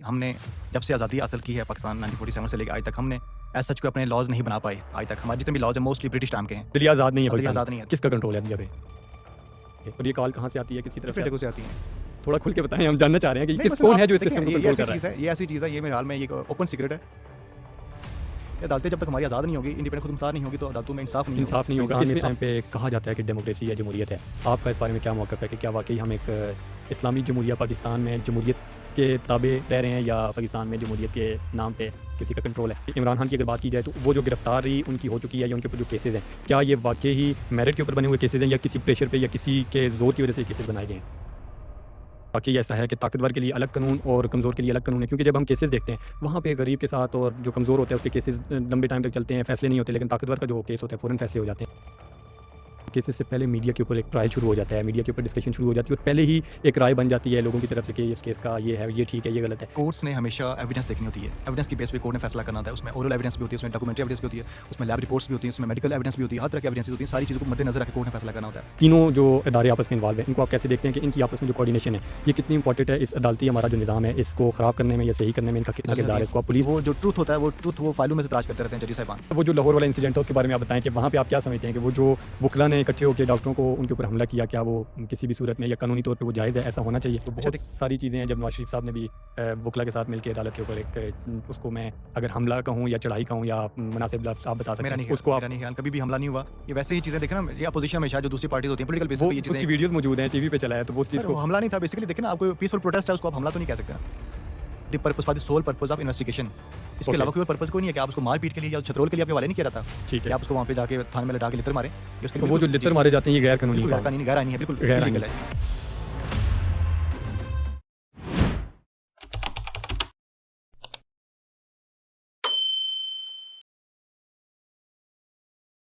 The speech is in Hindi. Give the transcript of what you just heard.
हमने जब से आज़ादी हासिल की है पाकिस्तान 1947 से लेकर आज तक हमने एज़ सच कोई अपने लॉज़ नहीं बना पाए आज तक। हमारे जितने भी लॉज़ हैं मोस्टली ब्रिटिश टाइम के हैं। दिल्ली आज़ाद नहीं है, दिल्ली पाकिस्तान आज़ाद नहीं है। किसका कंट्रोल है दुनिया पे? और ये कॉल कहाँ से आती है, किसकी तरफ डिफरेंट से? जगहों से आती हैं। थोड़ा खुल के बताएं, हम जानना चाह रहे हैं कि नहीं, किस बस कौन आप है जो इस देखिए, सिस्टम को ये कंट्रोल ऐसी कर रहा चीज़ है? है, ये ऐसी चीज़ है, ये मेरे हाल में ये एक ओपन सीक्रेट है। ये अदालतें जब तक हमारी आज़ाद नहीं होगी, इंडिपेंडेंट खुदमुख्तार नहीं होगी, तो अदालतों में इंसाफ नहीं इंसाफ नहीं होगा। इंसान इस में टाइम पे कहा जाता है कि डेमोक्रेसी है, जमहूरियत है। आपका इस बारे में क्या मौक़िफ़ है कि क्या वाक़ई हम एक इस्लामी जमहूरिया पाकिस्तान में जमहूरियत के ताबे रह रहे हैं या पाकिस्तान में जमहूरियत के नाम पे किसी का कंट्रोल है? इमरान खान की अगर बात की जाए तो वो जो गिरफ्तारी उनकी हो चुकी है या उनके ऊपर जो केसेज़ हैं, क्या ये वाक़ई ही मेरिट के ऊपर बने हुए केसेज़ हैं या किसी प्रेशर पे या किसी के ज़ोर की वजह से केसेज़ बनाए गए हैं? बाकी ऐसा है कि ताकतवर के लिए अलग कानून और कमज़ोर के लिए अलग कानून है, क्योंकि जब हम केसेस देखते हैं वहाँ पे गरीब के साथ और जो कमज़ोर होता है उसके केसेस लंबे टाइम तक चलते हैं, फैसले नहीं होते, लेकिन ताकतवर का जो केस होता है फ़ौरन फैसले हो जाते हैं। केसेस से पहले मीडिया के ऊपर एक ट्रायल शुरू हो जाता है, मीडिया के ऊपर डिस्कशन शुरू हो जाती है और पहले ही एक राय बन जाती है लोगों की तरफ से कि इस केस का ये है, ये ठीक है, ये गलत है। कोर्ट्स ने हमेशा एविडेंस देखनी होती है। एविडेंस की बेस पे कोर्ट ने फैसला करना होता है। उसमें ओरल एविडेंस भी होती है, उसमें डॉक्यूमेंट्री एविडेंस भी होती है, उसमें लैब रिपोर्ट्स भी होती हैं, उसमें मेडिकल एविडेंस भी होती है, हर तरह की एविडेंस होती है। सारी चीज़ों को मद्देनजर रख के कोर्ट ने फैसला करना होता है। तीनों जो इदारे आपस में इन्वॉल्व हैं, इनको आप कैसे देखते हैं कि इनकी आपस में जो कोऑर्डिनेशन है, ये कितनी इंपॉर्टेंट है इस अदालती हमारा जो निज़ाम है, इसको ख़राब करने में या सही करने में इनका कितना किरदार है? इसको आप पुलिस वो जो ट्रूथ होता है, वो ट्रूथ वो फाइलों में से तलाश करते रहते हैं जज साहिबान। वो जो लाहौर वाला इंसिडेंट था उसके बारे में आप बताएं कि वहाँ पे आप क्या समझते हैं कि वो जो वकला ने इकट्ठे होकर डॉक्टरों को उनके ऊपर हमला किया, क्या वो किसी भी सूरत में या कानूनी तौर पे वो जायज़ है, ऐसा होना चाहिए? तो बहुत सारी चीज़ें हैं। जब नवाज शरीफ साहब ने भी वकला के साथ मिलकर अदालत के ऊपर एक उसको मैं अगर हमला कहूँ या चढ़ाई कहूँ या मुनासिब लफ्ज़ आप बता सकते हैं उसको आप। मेरा नहीं ख्याल कभी भी हमला नहीं हुआ। ये वैसे ही चीज़ें देखें ना, ये अपोजिशन में शायद जो दूसरी पार्टीज होती हैं पॉलिटिकल बेसिस वो पे ये उसकी चीज़ें वीडियोज़ मौजूद हैं, टीवी पे चला है, तो वो उस चीज़ सर, को वो हमला नहीं था बेसिकली। देखिए ना, आपको पीसफुल प्रोटेस्ट है, उसको आप हमला तो नहीं कह सकते ना। The purpose for the sole purpose of investigation. इसके अलावा कोई और पर्पस कोई नहीं है कि आप उसको मार पीट के लिए या छतरोल के लिए आपके हवाले नहीं किया जाता। ठीक है। आप उसको वहाँ पे जाके थाने में लटा के लित्र मारे। तो वो जो लित्र मारे जाते हैं ये गैर कानूनी गैर कानूनी है, बिल्कुल गैर इलीगल है।